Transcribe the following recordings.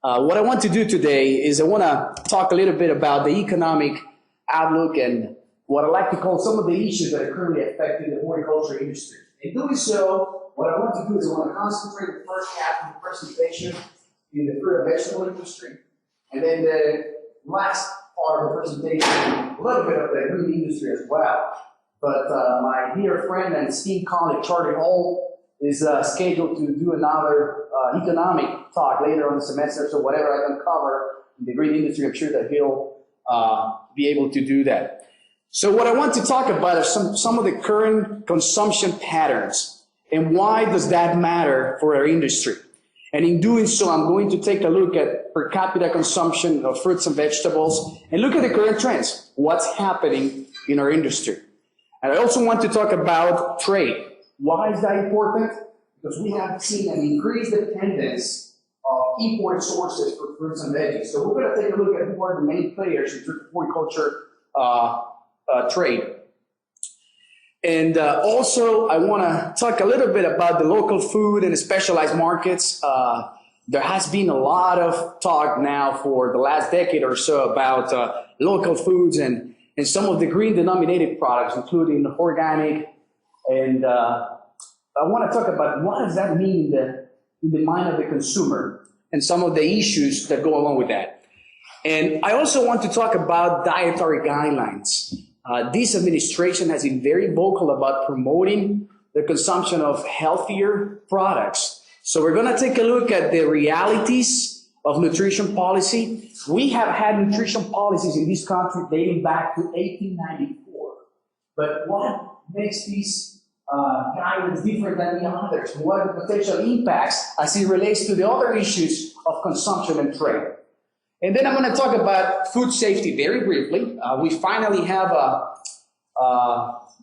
What I want to do today is I want to talk a little bit about the economic outlook and what I like to call some of the issues that are currently affecting the horticulture industry. In doing so, what I want to do is I want to concentrate the first half of the presentation in the fruit and vegetable industry, and then the last part of the presentation, a little bit of the green industry as well. But my dear friend and esteemed colleague, Charlie Hall, is scheduled to do another economic talk later on the semester, so whatever I can cover in the green industry, I'm sure that he'll be able to do that. So what I want to talk about are some of the current consumption patterns and why does that matter for our industry. And in doing so, I'm going to take a look at per capita consumption of fruits and vegetables and look at the current trends, what's happening in our industry. And I also want to talk about trade. Why is that important? Because we have seen an increased dependence of import sources for fruits and veggies. So we're going to take a look at who are the main players in horticulture trade. And also, I want to talk a little bit about the local food and specialized markets. There has been a lot of talk now for the last decade or so about local foods and some of the green denominated products, including organic. And I want to talk about what does that mean in the mind of the consumer and some of the issues that go along with that. And I also want to talk about dietary guidelines. This administration has been very vocal about promoting the consumption of healthier products. So we're going to take a look at the realities of nutrition policy. We have had nutrition policies in this country dating back to 1894. But what makes these guidelines different than the others? What are the potential impacts as it relates to the other issues of consumption and trade? And then I'm going to talk about food safety very briefly. We finally have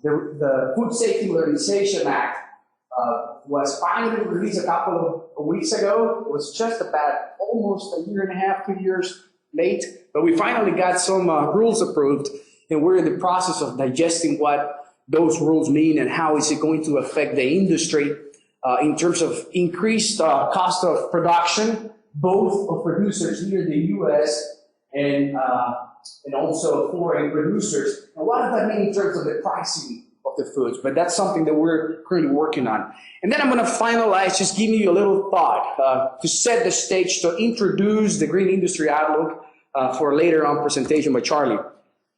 the Food Safety Modernization Act was finally released a couple of weeks ago. It was just about almost a year and a half, 2 years late, but we finally got some rules approved, and we're in the process of digesting what those rules mean and how is it going to affect the industry in terms of increased cost of production, both of producers here in the U.S. and also foreign producers. And what does that mean in terms of the pricing of the foods? But that's something that we're currently working on. And then I'm going to finalize, just giving you a little thought to set the stage to introduce the green industry outlook for later on presentation by Charlie.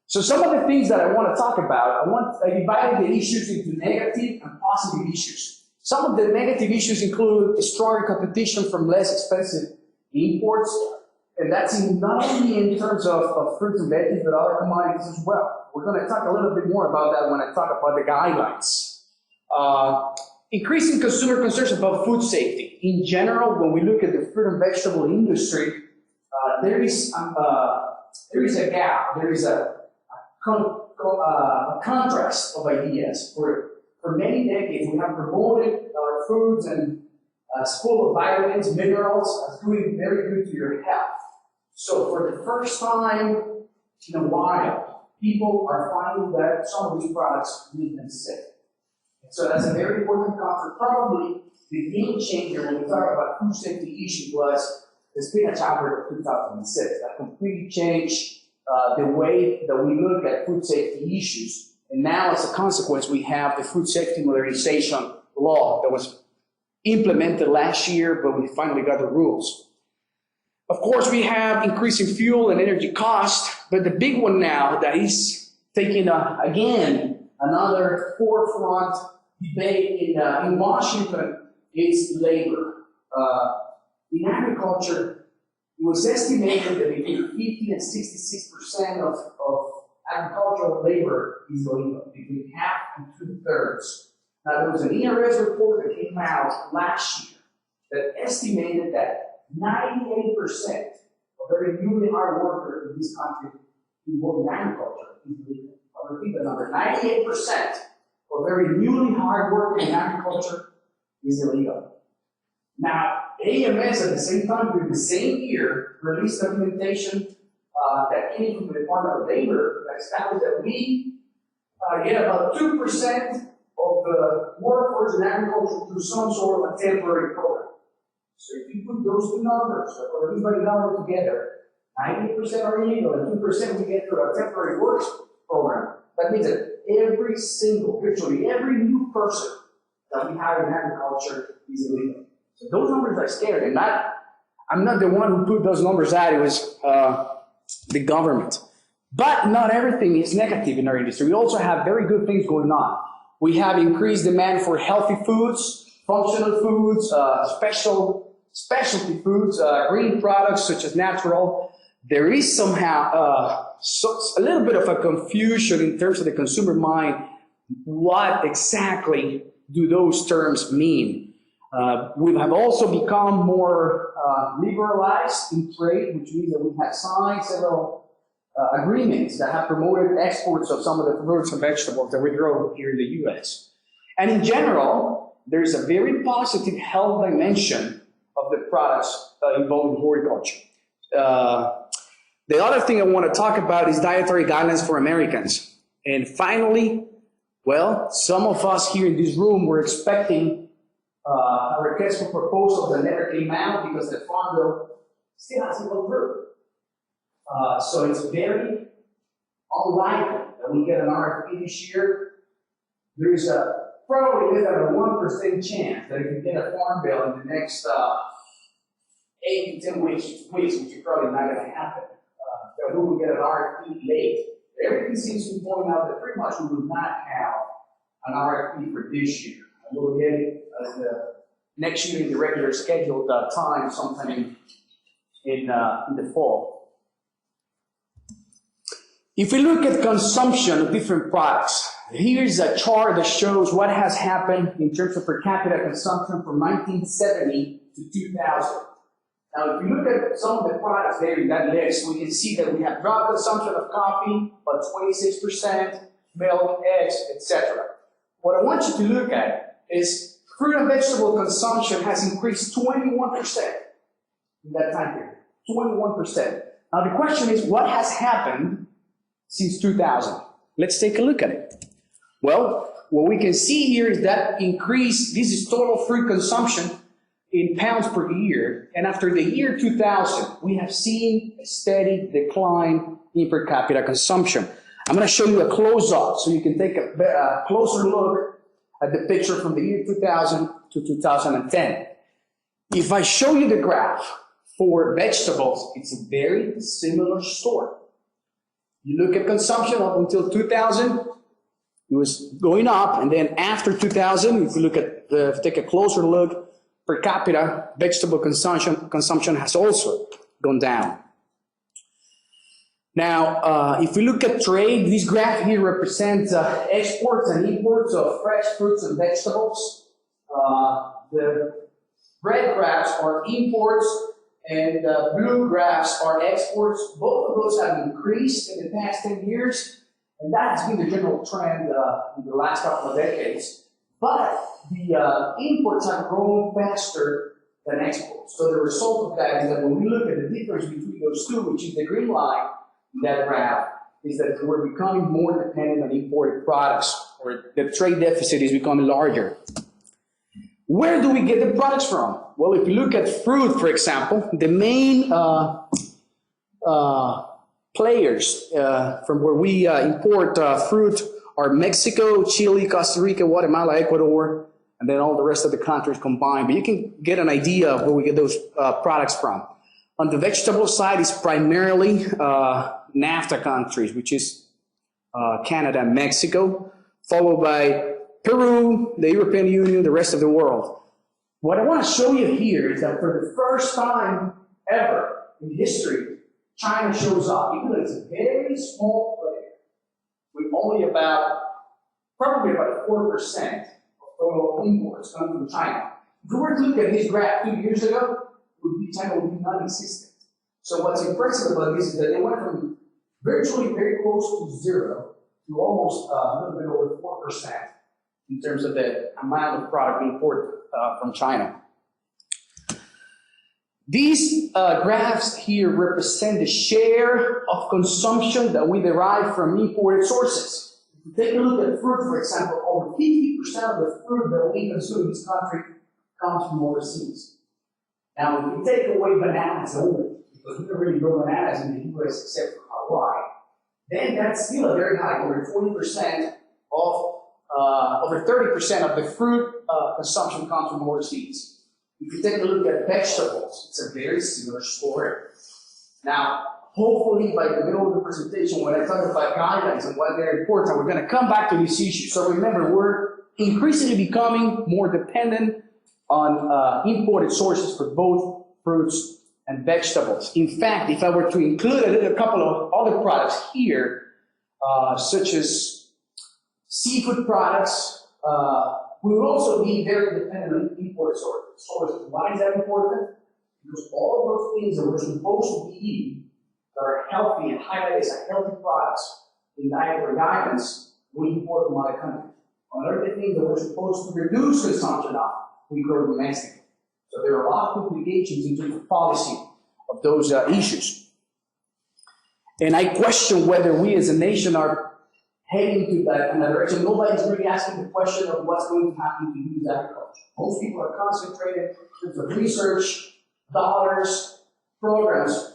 So some of the things that I want to talk about, I divided the issues into negative and positive issues. Some of the negative issues include stronger competition from less expensive imports, and that's not only in terms of fruits and veggies, but other commodities as well. We're going to talk a little bit more about that when I talk about the guidelines. Increasing consumer concerns about food safety. In general, when we look at the fruit and vegetable industry, there is a gap, there is a contrast of ideas. For many decades, we have promoted our foods and it's full of vitamins, minerals, it's doing very good to your health. So for the first time in a while, people are finding that some of these products make them sick. So that's a very important concept. Probably the game changer when we talk about food safety issues was the spinach outbreak of 2006. That completely changed the way that we look at food safety issues. And now, as a consequence, we have the Food Safety Modernization Law that was implemented last year, but we finally got the rules. Of course, we have increasing fuel and energy costs, but the big one now that is taking, again, another forefront debate in Washington is labor. In agriculture, it was estimated that between 50 and 66% of agricultural labor is illegal, between half and 2/3. Now, there was an ERS report that came out last year that estimated that 98% of every newly hired worker in this country involved in agriculture is illegal. I'll repeat the number. 98% of every newly hired worker in agriculture is illegal. Now, AMS at the same time, during the same year, released documentation that came from the Department of Labor that established that we get about 2% of the workforce in agriculture through some sort of a temporary program. So if you put those two numbers, or everybody number together, 90% are illegal and 2% we get through a temporary works program. That means that virtually every new person that we hire in agriculture is illegal. So those numbers are scary, and I'm not the one who put those numbers out, it was the government. But not everything is negative in our industry. We also have very good things going on. We have increased demand for healthy foods, functional foods, specialty foods, green products such as natural. There is somehow a little bit of a confusion in terms of the consumer mind. What exactly do those terms mean? We have also become more liberalized in trade, which means that we have signed several agreements that have promoted exports of some of the fruits and vegetables that we grow here in the U.S. And in general, there's a very positive health dimension of the products involved in horticulture. The other thing I want to talk about is dietary guidelines for Americans. And finally, well, some of us here in this room were expecting a request for proposal that never came out because the Farm Bill still hasn't gone through. So it's very unlikely that we get an RFP this year. There's probably less than a 1% chance that if you get a Farm Bill in the next 8 to 10 weeks, which is probably not going to happen, that we will get an RFP late. Everything seems to be pointing out that pretty much we will not have an RFP for this year. And we'll get it next year in the regular scheduled time, sometime in the fall. If we look at consumption of different products, here's a chart that shows what has happened in terms of per capita consumption from 1970 to 2000. Now, if you look at some of the products there in that list, we can see that we have dropped consumption of coffee, about 26%, milk, eggs, etc. What I want you to look at is fruit and vegetable consumption has increased 21% in that time period. 21%. Now, the question is, what has happened since 2000? Let's take a look at it. Well, what we can see here is that increase, this is total fruit consumption in pounds per year, and after the year 2000, we have seen a steady decline in per capita consumption. I'm going to show you a close-up so you can take a closer look at the picture from the year 2000 to 2010. If I show you the graph for vegetables, it's a very similar story. You look at consumption up until 2000, it was going up, and then after 2000, if you look at take a closer look, per capita vegetable consumption has also gone down. Now, if we look at trade, this graph here represents exports and imports of fresh fruits and vegetables. The red graphs are imports, and the blue graphs are exports. Both of those have increased in the past 10 years, and that has been the general trend in the last couple of decades. But the imports have grown faster than exports. So the result of that is that when we look at the difference between those two, which is the green line in that graph, is that we're becoming more dependent on imported products, or the trade deficit is becoming larger. Where do we get the products from? Well, if you look at fruit, for example, the main players from where we import fruit are Mexico, Chile, Costa Rica, Guatemala, Ecuador, and then all the rest of the countries combined. But you can get an idea of where we get those products from. On the vegetable side, it's primarily NAFTA countries, which is Canada and Mexico, followed by Peru, the European Union, the rest of the world. What I want to show you here is that for the first time ever in history, China shows up, even though it's a very small player, with only probably about 4% of total imports coming from China. If we were to look at this graph 2 years ago, China would be non-existent. So what's impressive about this is that they went from virtually very close to zero to almost a little bit over 4% in terms of the amount of product being imported from China. These graphs here represent the share of consumption that we derive from imported sources. If you take a look at fruit, for example, over 50% of the fruit that we consume in this country comes from overseas. Now, if you take away bananas only, because we don't really grow bananas in the U.S. except for Hawaii, then that's still a very high, over 40% of, over 30% of the fruit consumption comes from overseas. If you take a look at vegetables, it's a very similar story. Now, hopefully by the middle of the presentation, when I talk about guidelines and why they're important, we're going to come back to this issue. So remember, we're increasingly becoming more dependent on imported sources for both fruits and vegetables. In fact, if I were to include a couple of other products here, such as seafood products, we will also be very dependent on imported sources. Why is that important? Because all of those things that we're supposed to be eating that are healthy and highlighted as healthy products in dietary guidance, we import from other countries. On other things that we're supposed to reduce consumption of, we grow domestically. So there are a lot of implications in terms of policy of those issues. And I question whether we as a nation are heading to that kind of direction. Nobody's really asking the question of what's going to happen to use agriculture. Most people are concentrated in terms of research, dollars, programs.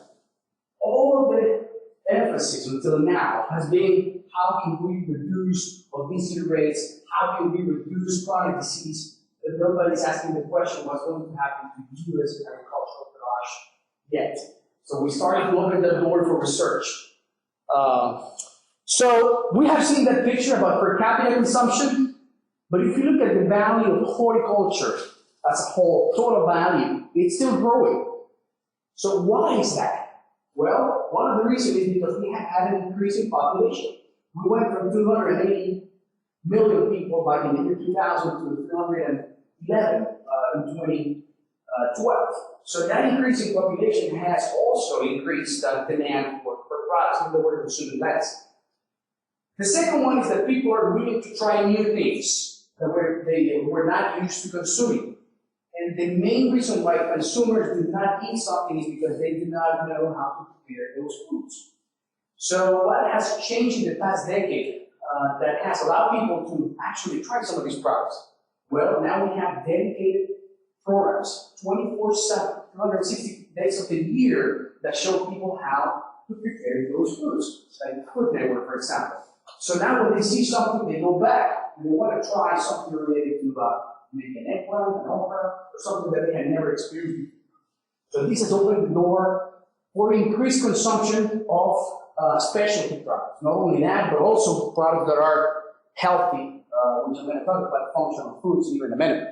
All of the emphasis until now has been how can we reduce obesity rates, how can we reduce chronic disease, but nobody's asking the question what's going to happen to U.S. agricultural production yet. So we started to open the door for research. So we have seen that picture about per capita consumption, but if you look at the value of horticulture as a whole, total value, it's still growing. So why is that? Well, one of the reasons is because we have had an increasing population. We went from 280 million people back in the year 2000 to 311 in 2012. So that increasing population has also increased demand for products that we're consuming less. The second one is that people are willing to try new things that we're not used to consuming. And the main reason why consumers do not eat something is because they do not know how to prepare those foods. So what has changed in the past decade that has allowed people to actually try some of these products? Well, now we have dedicated programs, 24/7, 360 days of the year, that show people how to prepare those foods, like food network, for example. So now when they see something, they go back and they want to try something related to maybe an eggplant, an okra, or something that they had never experienced before. So this has opened the door for increased consumption of specialty products. Not only that, but also products that are healthy, which I'm going to talk about functional foods here in a minute.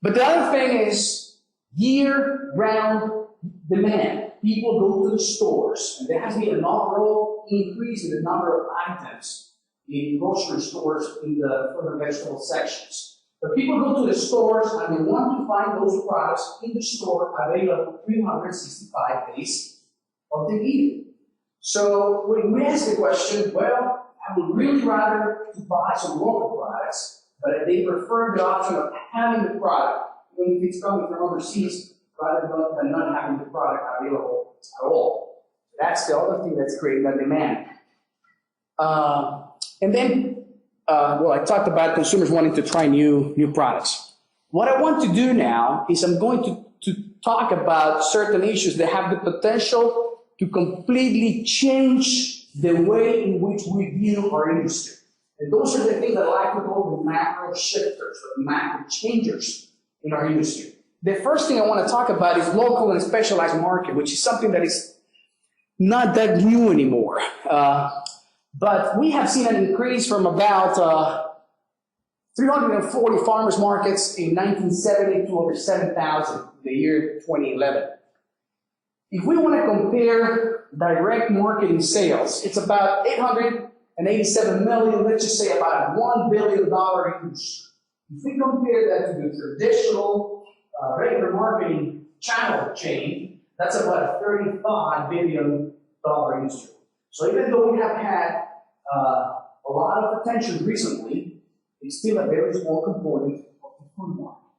But the other thing is year-round demand. People go to the stores, and there has been an overall increase in the number of items in grocery stores in the fruit and vegetable sections. But people go to the stores and they want to find those products in the store available 365 days of the year. So when we ask the question, well, I would really rather to buy some local products, but they prefer the option of having the product, even if it's coming from overseas, rather than not having the product available at all. That's the other thing that's creating that demand. And then, I talked about consumers wanting to try new products. What I want to do now is I'm going to talk about certain issues that have the potential to completely change the way in which we view our industry. And those are the things that I like to call the macro shifters, or the macro changers in our industry. The first thing I want to talk about is local and specialized market, which is something that is not that new anymore. But we have seen an increase from about 340 farmers markets in 1970 to over 7,000 in the year 2011. If we want to compare direct marketing sales, it's about 887 million, let's just say about $1 billion industry. If we compare that to the traditional regular marketing channel chain, that's about a $35 billion industry. So even though we have had a lot of attention recently, it's still a very small component of the food market.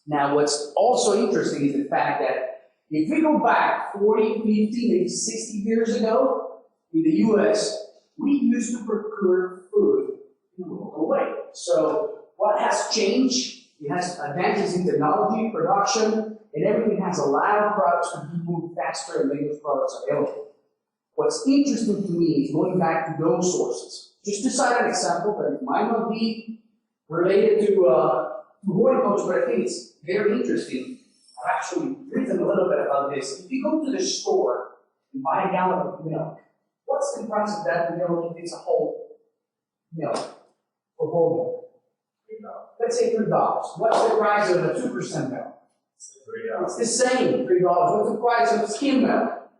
Now, what's also interesting is the fact that if we go back 40, 50, maybe 60 years ago, in the US, we used to procure food in a local way. So what has changed It has advances in technology, production, and everything has a lot of products to be moved faster and make those products available. What's interesting to me is going back to those sources. Just to cite an example, but it might not be related to horticulture, but I think it's very interesting. I've actually written a little bit about this. If you go to the store and buy a gallon of milk, what's the price of that milk if it's a whole milk or whole milk? Let's say $3. What's the price of a 2% milk? It's the same, $3. What's the price of skim milk?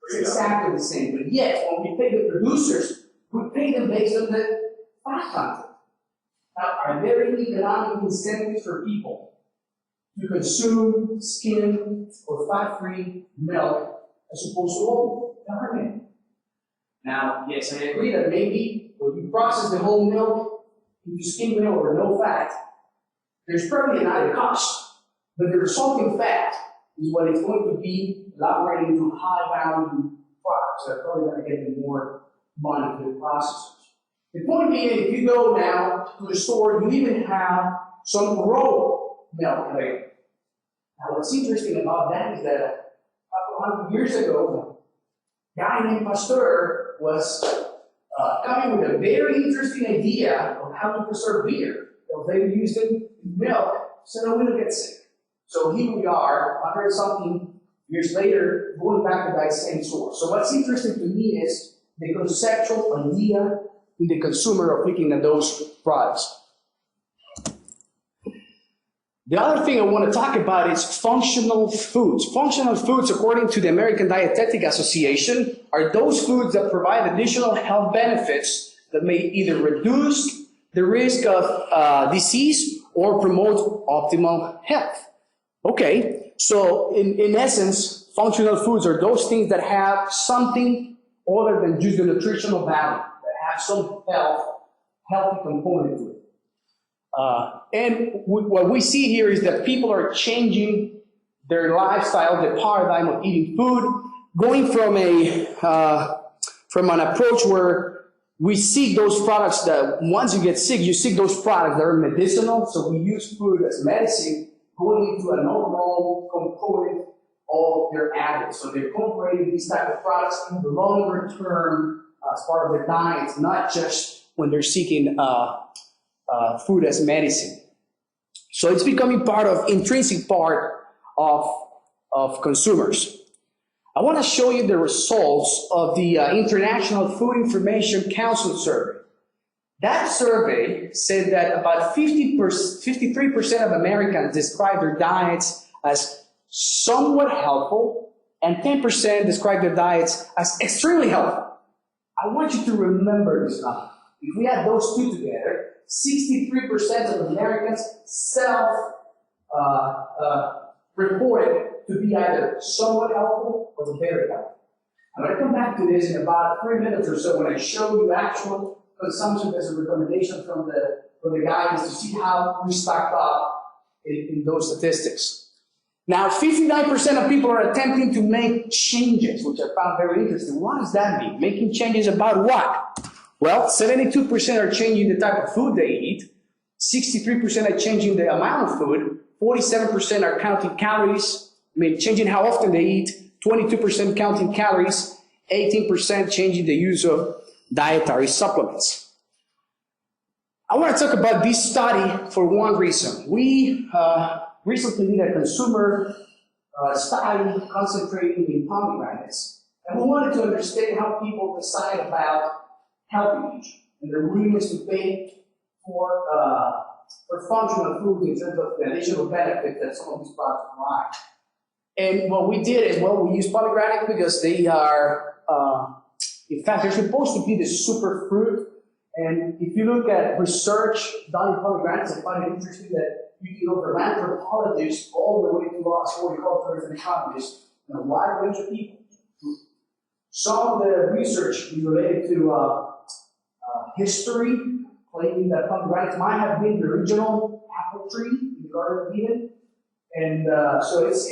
It's exactly the same. But yet, when we pay the producers, we pay them based on the fat content. Now, are there any economic incentives for people to consume skim or fat-free milk as opposed to whole milk? There aren't any. Now, yes, I agree that maybe when you process the whole milk into skim milk or no fat, there's probably an added cost, but the resulting fat is what is going to be elaborated into high-value products that are probably going to get them more money to the processors. The point being, if you go now to the store, you even have some raw milk available. Now, what's interesting about that is that a couple hundred years ago, a guy named Pasteur was coming with a very interesting idea of how to preserve beer. They used it in milk so that we don't get sick. So here we are, 100-something years later, going back to that same source. So what's interesting to me is the conceptual idea in the consumer of looking at those products. The other thing I want to talk about is functional foods. Functional foods, according to the American Dietetic Association, are those foods that provide additional health benefits that may either reduce the risk of disease or promote optimal health. Okay, so in essence, functional foods are those things that have something other than just the nutritional value, that have some healthy component to it. And what we see here is that people are changing their lifestyle, the paradigm of eating food, going from an approach where we seek those products that once you get sick, you seek those products that are medicinal. So we use food as medicine, going into an overall component of their habits. So they're incorporating these type of products in the longer term as part of their diets, not just when they're seeking food as medicine. So it's becoming intrinsic part of consumers. I want to show you the results of the International Food Information Council survey. That survey said that about 53% of Americans describe their diets as somewhat helpful, and 10% describe their diets as extremely helpful. I want you to remember this number. If we add those two together, 63% of Americans self-reported to be either somewhat helpful or very helpful. I'm going to come back to this in about 3 minutes or so when I show you actual consumption as a recommendation from the guidance to see how we stacked up in those statistics. Now, 59% of people are attempting to make changes, which I found very interesting. What does that mean? Making changes about what? Well, 72% are changing the type of food they eat, 63% are changing the amount of food, 47% are counting calories, changing how often they eat, 22% counting calories, 18% changing the use of dietary supplements. I want to talk about this study for one reason. We recently did a consumer study concentrating in pomegranates, and we wanted to understand how people decide about healthy eating and their willingness to pay for functional foods in terms of the additional benefit that some of these products provide. And what we did is, we use pomegranate because they are, in fact, they're supposed to be the super fruit. And if you look at research done in pomegranates, I find it interesting that you can go from anthropologists all the way to us horticulturists and economists, and a wide range of people. Some of the research is related to history, claiming that pomegranates might have been the original apple tree in the Garden of Eden. And so it's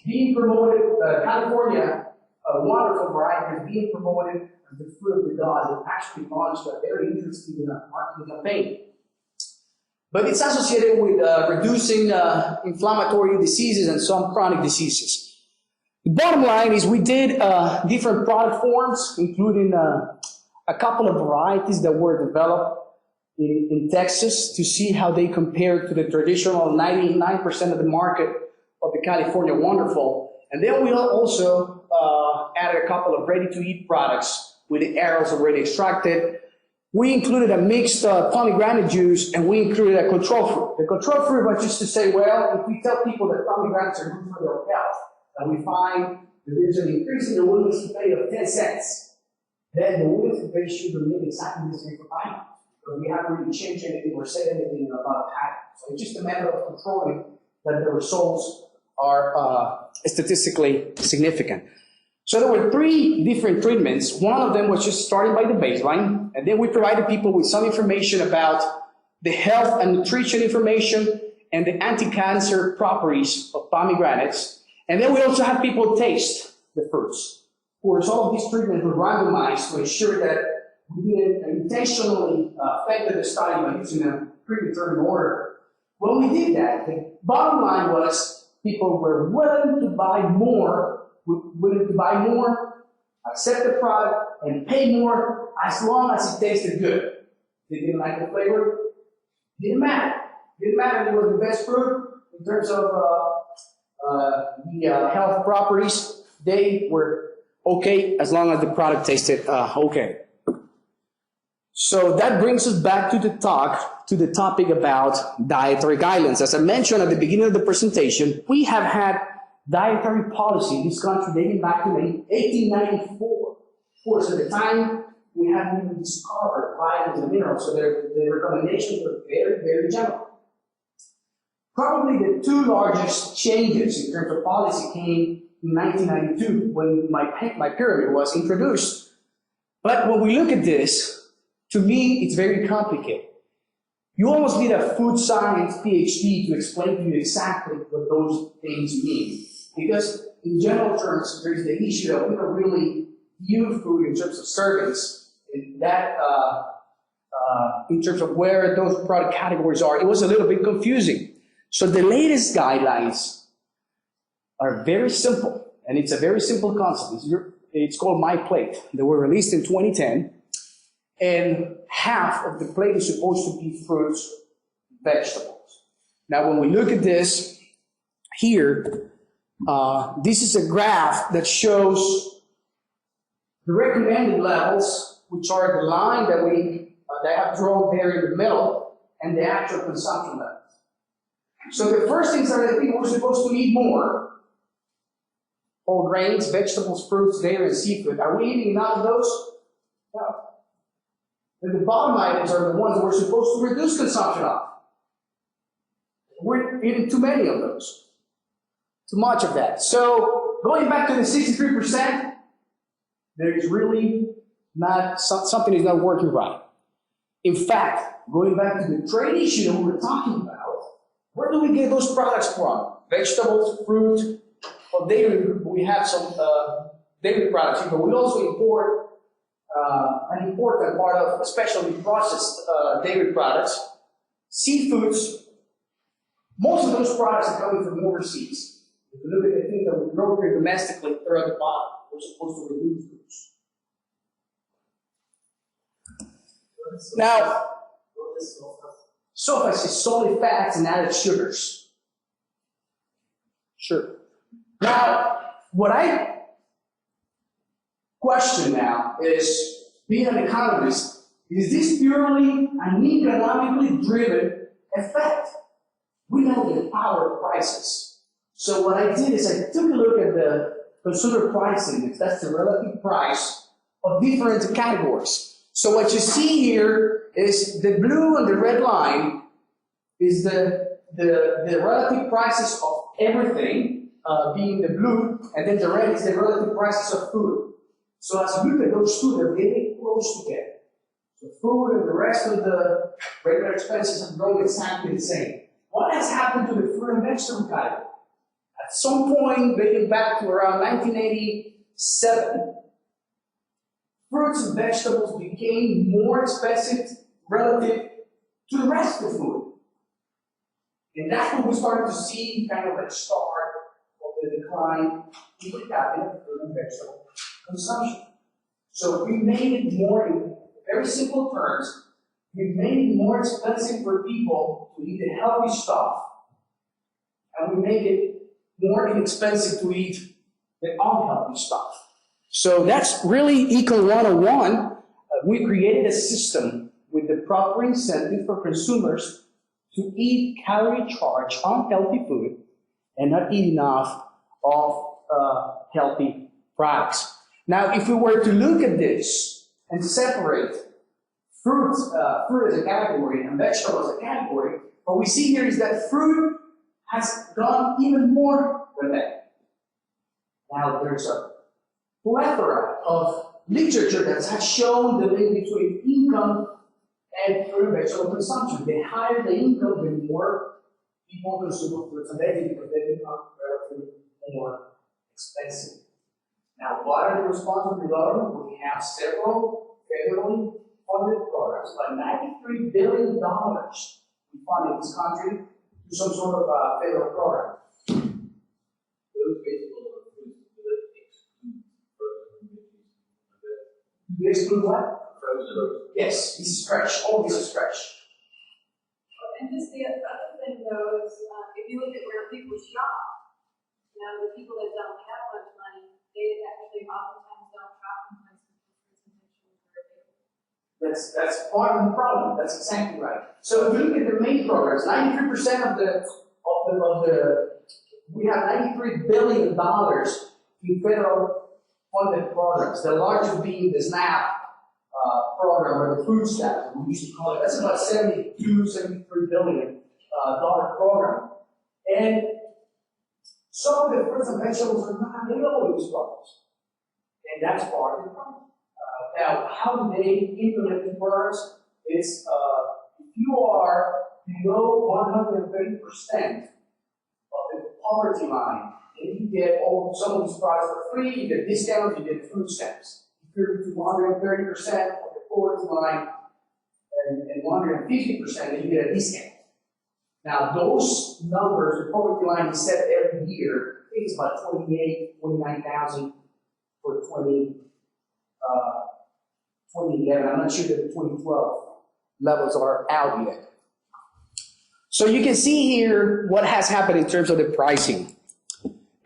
being promoted. California, a wonderful variety, is being promoted as the fruit of the gods. It actually launched a very interesting marketing campaign. but it's associated with reducing inflammatory diseases and some chronic diseases. The bottom line is we did different product forms, including a couple of varieties that were developed in Texas to see how they compare to the traditional 99% of the market of the California Wonderful. And then we also added a couple of ready-to-eat products with the arrows already extracted. We included a mixed pomegranate juice, and we included a control fruit. The control fruit was just to say, well, if we tell people that pomegranates are good for their health, and we find that there's an increase in the willingness to pay of 10 cents, then the willingness to pay should remain exactly the same for pineapples, because we haven't really changed anything or said anything about that. So it's just a matter of controlling that the results are statistically significant. So there were 3 different treatments. One of them was just starting by the baseline, and then we provided people with some information about the health and nutrition information and the anti-cancer properties of pomegranates. And then we also had people taste the fruits. Of course, all of these treatments were randomized to ensure that we didn't intentionally affect the study by using a predetermined order. When we did that, the bottom line was people were willing to buy more, accept the product, and pay more as long as it tasted good. They didn't like the flavor? Didn't matter. Didn't matter if it was the best fruit in terms of the health properties. They were okay as long as the product tasted okay. So that brings us back to the topic about dietary guidelines. As I mentioned at the beginning of the presentation, we have had dietary policy in this country dating back to 1894. Of course, at the time, we hadn't even discovered vitamins and minerals, so the recommendations were very, very general. Probably the 2 largest changes in terms of policy came in 1992 when my pyramid was introduced. But when we look at this, to me, it's very complicated. You almost need a food science PhD to explain to you exactly what those things mean. Because in general terms, there's the issue that we don't really view food in terms of servings, and that in terms of where those product categories are, it was a little bit confusing. So the latest guidelines are very simple, and it's a very simple concept. It's called My Plate. They were released in 2010, and half of the plate is supposed to be fruits, vegetables. Now, when we look at this here, this is a graph that shows the recommended levels, which are the line that I have drawn there in the middle, and the actual consumption levels. So the first things are that people were supposed to eat more: whole grains, vegetables, fruits, dairy, and seafood. Are we eating enough of those? No. Then the bottom items are the ones that we're supposed to reduce consumption of. We're eating too many of those. Too much of that. So going back to the 63%, there is really not, something is not working right. In fact, going back to the trade issue that we were talking about, where do we get those products from? Vegetables, fruit, or dairy. We have some dairy products here, but we also import an important part of especially processed dairy products. Seafoods, most of those products are coming from overseas. If you look at the things that we grow here domestically, they're at the bottom. We're supposed to reduce those. Now, sulfite is solid fats and added sugars. Sure. Now, what I question now is, being an economist, is this purely an economically driven effect? We know the power of prices. So what I did is I took a look at the consumer price index. That's the relative price of different categories. So what you see here is the blue and the red line is the relative prices of everything, being the blue, and then the red is the relative prices of food. So as you look at those two, they're very close together. The food and the rest of the regular expenses have grown exactly the same. What has happened to the fruit and vegetable category? At some point, dating back to around 1987, fruits and vegetables became more expensive relative to the rest of the food. And that's when we started to see kind of a start of the decline in per capita fruit and vegetable consumption. So we made it more, in very simple terms, we made it more expensive for people to eat the healthy stuff, and we made it more inexpensive to eat the unhealthy stuff. So that's really Eco 101. We created a system with the proper incentive for consumers to eat calorie-charged, unhealthy food and not eat enough of healthy products. Now, if we were to look at this and separate fruit as a category and vegetable as a category, what we see here is that fruit has gone even more than that. Now, there's a plethora of literature that has shown the link between income and fruit and vegetable consumption. The higher the income, the more people consume fruits and veggies because they become relatively more expensive. Now, what are the responses of the government? We have several federally funded programs, like $93 billion we fund in this country to some sort of federal program. Do they exclude what? Frozen. Yes, this is fresh. All this is fresh. And just the other thing, though, is if you look at where people shop, the people that don't have much money, they actually oftentimes don't shop in places where That's part of the problem. That's exactly right. So if you look at the main programs, 93% we have $93 billion in federal funded programs. The largest being the SNAP program, or the food stamps, we used to call it. That's about $73 billion program. And some of the fruits and vegetables are not available in these programs. And that's part of the problem. Now, how do they implement the programs? It's if you are below 130% of the poverty line, and you get some of these products for free, you get discounts, you get food stamps. If you're to 130% of the poverty line and 150%, then you get a discount. Now, those numbers, the poverty line is set every year. I think it's about 29,000 for 2011. I'm not sure that the 2012 levels are out yet. So you can see here what has happened in terms of the pricing.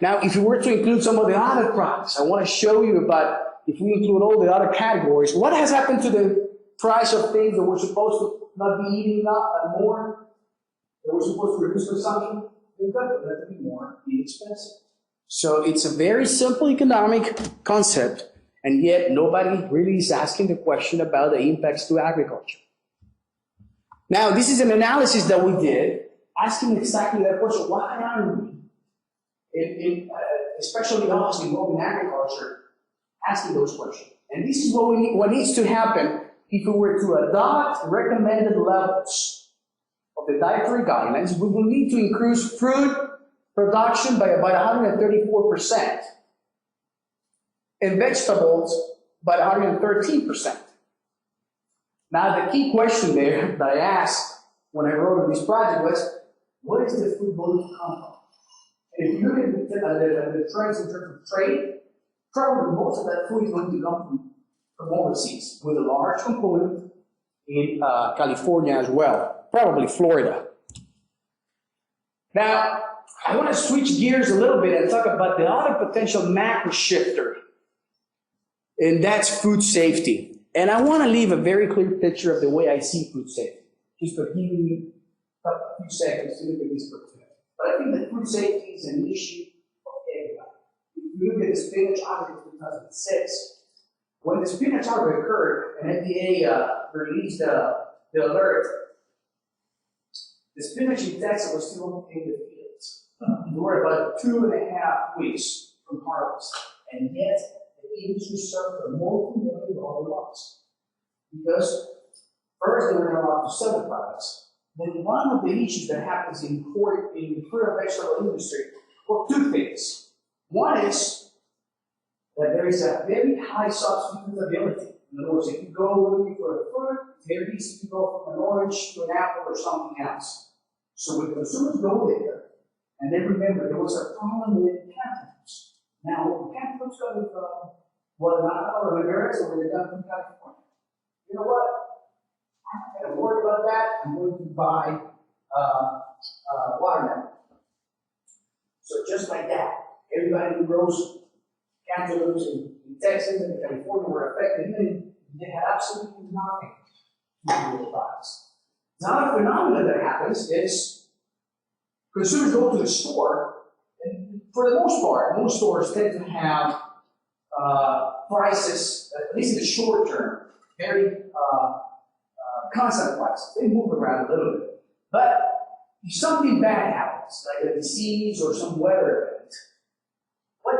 Now, if you were to include some of the other products, I want to show you about, if we include all the other categories, what has happened to the price of things that we're supposed to not be eating more, that we're supposed to reduce consumption? They've got to be more inexpensive. So it's a very simple economic concept, and yet nobody really is asking the question about the impacts to agriculture. Now, this is an analysis that we did, asking exactly that question. Why aren't we, especially us involved in agriculture, asking those questions? And this is what needs to happen if we were to adopt recommended levels of the dietary guidelines. We will need to increase fruit production by about 134%, and vegetables by 113%. Now, the key question there that I asked when I wrote this project was, what is the food going to come from? And if you look at the trends in terms of trade, probably most of that food is going to come from overseas, with a large component in California as well, probably Florida. Now, I want to switch gears a little bit and talk about the other potential macro shifter, and that's food safety. And I want to leave a very clear picture of the way I see food safety, just to give you a few seconds to look at this perspective. But I think that food safety is an issue of everybody. If you look at the spinach outbreak in 2006, when the spinach outbreak occurred and FDA released the alert, the spinach in Texas was still in the fields. We were about 2.5 weeks from harvest, and yet the industry suffered a multi-million-dollar loss. Because first, they were not allowed to sell the products. Then one of the issues that happens in the fruit and vegetable industry, well, two things. One is that there is a very high substitutability. In other words, if you go looking for a fruit, it's very easy to go from an orange to an apple or something else. So when consumers go there, and they remember there was a problem with cantaloupes. Now, cantaloupes coming from Guatemala or Honduras, or they're done from California. You know what? I'm not going to worry about that. I'm going to buy watermelon. So just like that, everybody who grows cantaloupes in Texas and California were affected, and they had absolutely nothing to do with products. Now, a phenomenon that happens is consumers go to the store, and for the most part, most stores tend to have prices, at least in the short term, very constant prices. They move around a little bit. But if something bad happens, like a disease or some weather event, what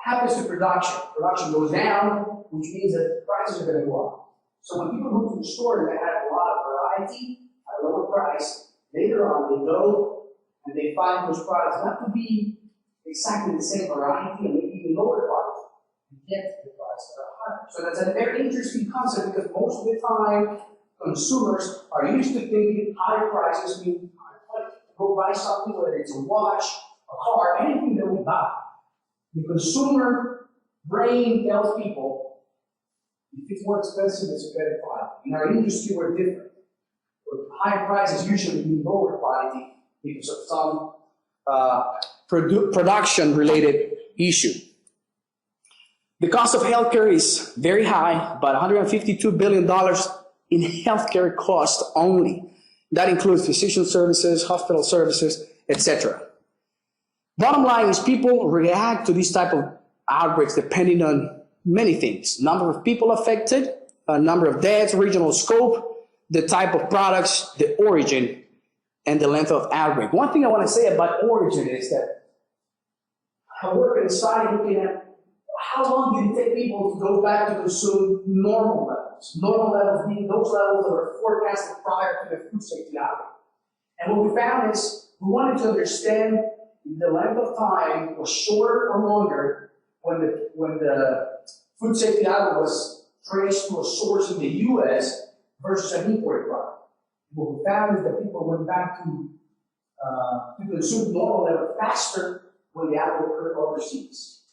happens to production? Production goes down, which means that prices are going to go up. So when people go to the store and they have a lot of variety at a lower price, later on they go and they find those products not to be exactly the same variety and maybe even lower quality, and get the prices that are higher. So that's a very interesting concept because most of the time consumers are used to thinking higher prices mean higher quality. Go buy something, whether it's a watch, a car, anything that we buy. The consumer brain tells people if it's more expensive, it's a better quality. In our industry, we're different. Higher prices usually mean lower quality because of some production-related issue. The cost of healthcare is very high, about $152 billion in healthcare cost only. That includes physician services, hospital services, etc. Bottom line is people react to these type of outbreaks depending on many things. Number of people affected, number of deaths, regional scope, the type of products, the origin, and the length of outbreak. One thing I want to say about origin is that I work inside looking at how long did it take people to go back to consume normal levels? Normal levels being those levels that were forecasted prior to the food safety outbreak. And what we found is we wanted to understand the length of time was shorter or longer when the food safety outbreak was traced to a source in the U.S. versus an imported product. What we found is that people went back to consume normal level faster when the outbreak occurred overseas.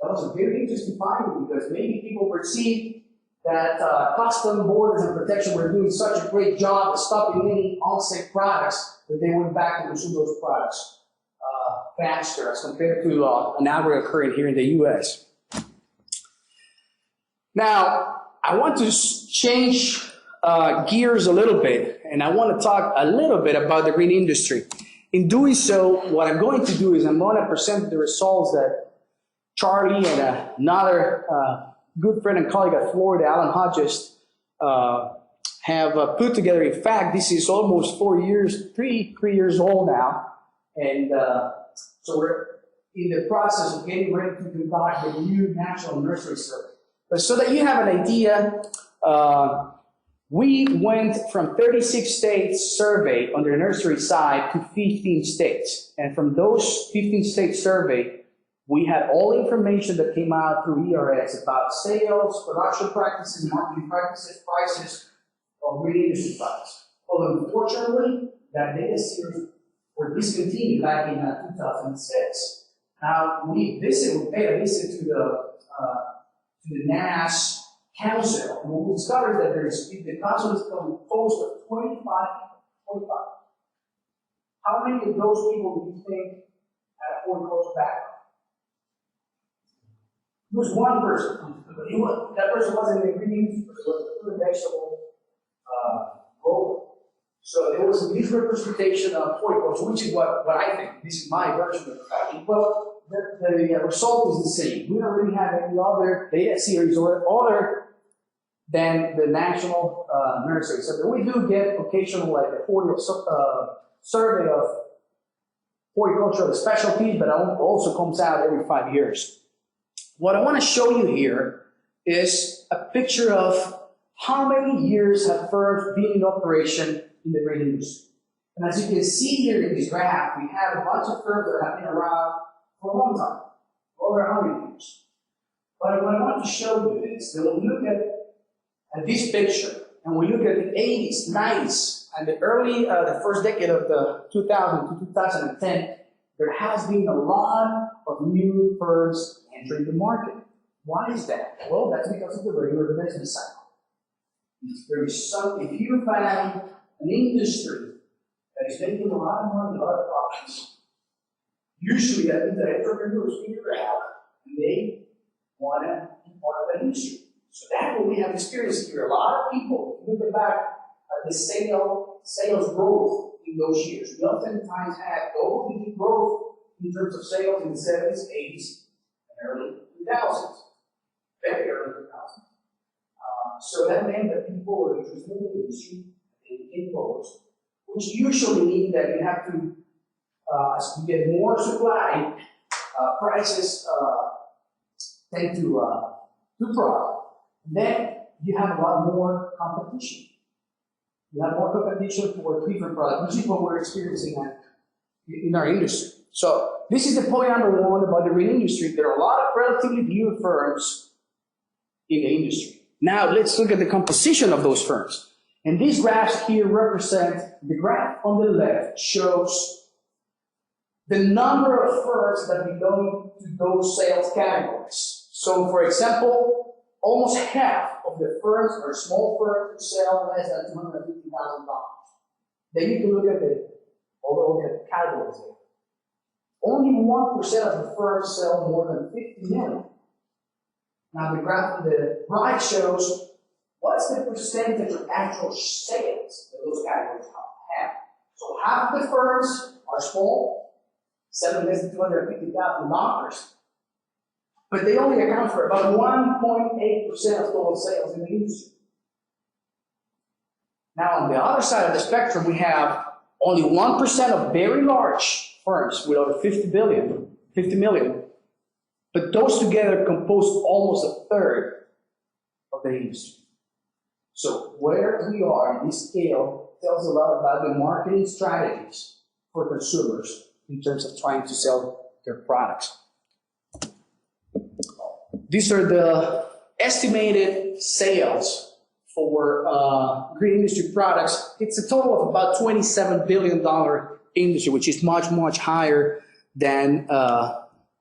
That was a very interesting finding because maybe people perceived that custom borders and protection were doing such a great job of stopping any unsafe products that they went back to consume those products faster as compared to an outbreak occurring here in the U.S. Now, I want to change gears a little bit, and I want to talk a little bit about the green industry. In doing so, what I'm going to do is I'm going to present the results that Charlie and another good friend and colleague at Florida, Alan Hodges, have put together. In fact, this is almost 3 years old now, and so we're in the process of getting ready to conduct the new National Nursery Survey. But so that you have an idea, we went from 36 states surveyed on the nursery side to 15 states. And from those 15 states surveyed, we had all the information that came out through ERS about sales, production practices, marketing practices, prices of green industry products. Well, unfortunately, that data series were discontinued back in 2006. Now, we paid a visit to the NAS Council, and what we discovered that the council is composed of 25 people. How many of those people do you think had a horticulture background? It was one person. That person wasn't in the green industry, it was a fruit and vegetable grower. So there was a misrepresentation of horticulture, which is what I think. This is my version of it. Well, the result is the same. We don't really have any other data series or other than the National Nursery. So we do get occasional like a survey of horticultural specialties, but it also comes out every 5 years. What I want to show you here is a picture of how many years have firms been in operation in the green industry. And as you can see here in this graph, we have a bunch of firms that have been around for a long time, over 100 years. But what I want to show you is that when we look at this picture, and we look at the 80s, 90s, and the first decade of the 2000 to 2010, there has been a lot of new firms entering the market. Why is that? Well, that's because of the regular business cycle. If you find an industry that is making a lot of money, a lot of profits, usually that means that entrepreneurs figure out and they want to be part of that industry. So that's what we have experienced here. A lot of people, if you look back at the sales growth in those years, we oftentimes had double-digit growth in terms of sales in the 70s, 80s, and early 2000s. Very early 2000s. So that meant that people were interested in the industry, they became growers, which usually means that you have to, as you get more supply, prices tend to drop. Then you have a lot more competition. You have more competition for different products, which is what we're experiencing in our industry. So this is the point number one about the green industry. There are a lot of relatively new firms in the industry. Now let's look at the composition of those firms. And these graphs here represent, the graph on the left shows the number of firms that belong to those sales categories. So for example, almost half of the firms are small firms that sell less than $250,000. Then you can look at the categories there. Only 1% of the firms sell more than $50 million. Now the graph on the right shows what's the percentage of actual sales that those categories have. So half of the firms are small, selling less than $250,000, but they only account for about 1.8% of total sales in the industry. Now on the other side of the spectrum, we have only 1% of very large firms with over 50 million. But those together compose almost a third of the industry. So where we are in this scale tells a lot about the marketing strategies for consumers in terms of trying to sell their products. These are the estimated sales for green industry products. It's a total of about $27 billion industry, which is much, much higher than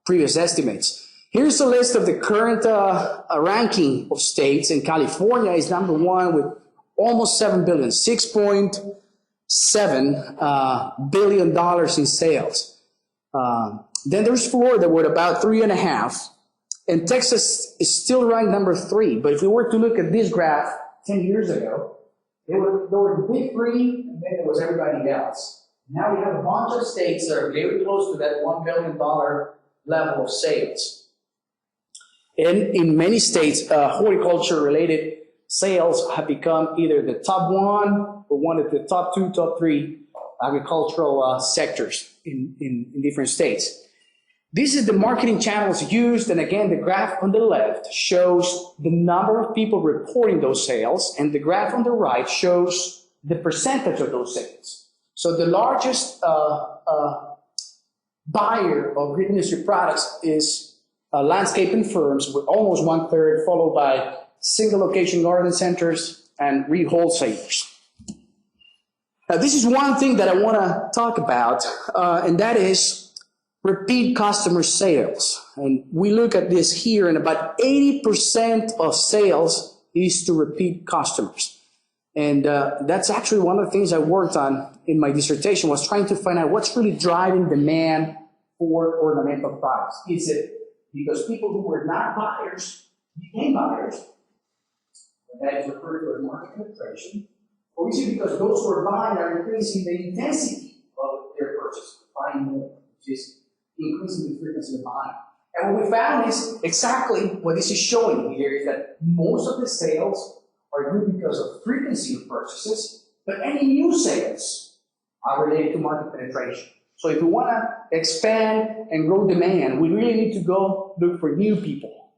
previous estimates. Here's a list of the current ranking of states, and California is number one with almost $7 billion, $6.7 billion in sales. Then there's Florida with about 3.5, and Texas is still ranked number 3. But if we were to look at this graph 10 years ago, there were the big 3, and then there was everybody else. Now we have a bunch of states that are very close to that $1 billion level of sales. And in many states, horticulture-related sales have become either the top 1 or one of the top 2, top 3 agricultural sectors in different states. This is the marketing channels used, and again, the graph on the left shows the number of people reporting those sales, and the graph on the right shows the percentage of those sales. So the largest buyer of green industry products is landscaping firms with almost 1/3, followed by single location garden centers and re-wholesalers. Now this is one thing that I want to talk about, and that is repeat customer sales. And we look at this here, and about 80% of sales is to repeat customers. And that's actually one of the things I worked on in my dissertation, was trying to find out what's really driving demand for ornamental products. Is it because people who were not buyers became buyers? That is referred to as market penetration. Or is it because those who are buying are increasing the intensity of their purchase, buying more, which is increasing the frequency of buying? And what we found is exactly what this is showing here, is that most of the sales are good because of frequency of purchases, but any new sales are related to market penetration. So if we want to expand and grow demand, we really need to go look for new people.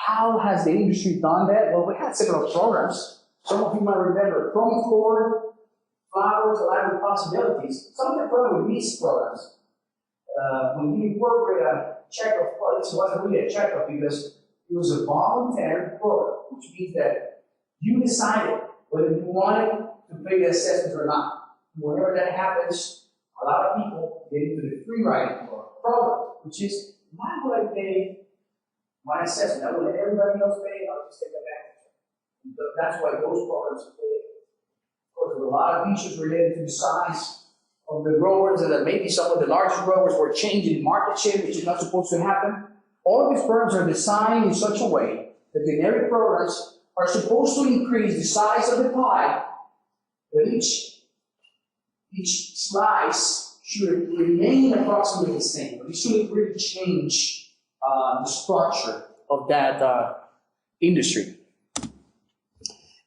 How has the industry done that? Well, we had several programs. Some of you might remember Promo Forward, Flowers, Alive with Possibilities. Some of them were with these programs. When you incorporate a checkup, well, this wasn't really a checkup because it was a voluntary program, which means that you decided whether you wanted to pay the assessment or not. Whenever that happens, a lot of people get into the free riding program, which is, why would I pay my assessment? I will let everybody else pay, I'll just take advantage of it. That's why those programs pay. Of course, there are a lot of issues related to the size of the growers, and that maybe some of the larger growers were changing market share, which is not supposed to happen. All of these programs are designed in such a way that the generic programs are supposed to increase the size of the pie, but each slice should remain approximately the same, but it shouldn't really change the structure of that industry.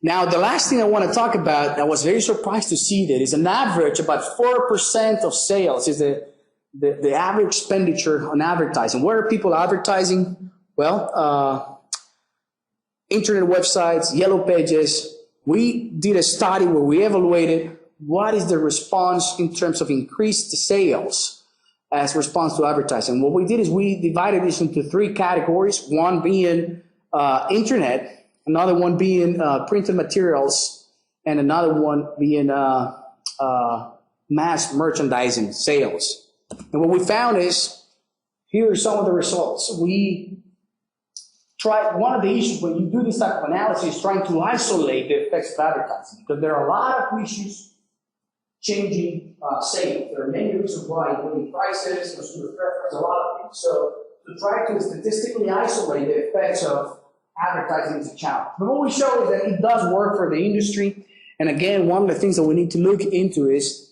Now, the last thing I want to talk about, I was very surprised to see that is an average, about 4% of sales is the average expenditure on advertising. Where are people advertising? Well, internet websites, yellow pages. We did a study where we evaluated what is the response in terms of increased sales as response to advertising. What we did is we divided this into 3 categories, one being internet, another one being printed materials, and another one being mass merchandising sales. And what we found is, here are some of the results. We tried, one of the issues when you do this type of analysis is trying to isolate the effects of advertising, because there are a lot of issues changing sales. There are many reasons why, including prices, consumer preference, a lot of things. So to try to statistically isolate the effects of advertising is a challenge. But what we show is that it does work for the industry. And again, one of the things that we need to look into is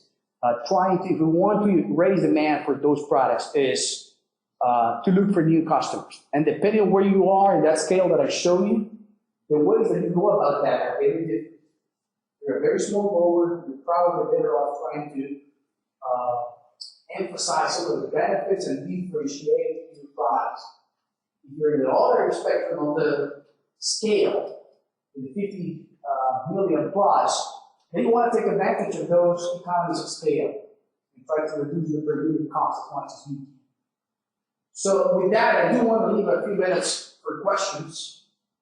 trying to, if we want to raise demand for those products, is to look for new customers. And depending on where you are in that scale that I show you, the ways that you go about that are very different. If you're a very small grower, you're probably better off trying to emphasize some of the benefits and differentiate your products. If you're in the other spectrum of the scale, in the 50 million plus, then you want to take advantage of those economies of scale and try to reduce your per unit cost as much as you can. So with that, I do want to leave a few minutes for questions.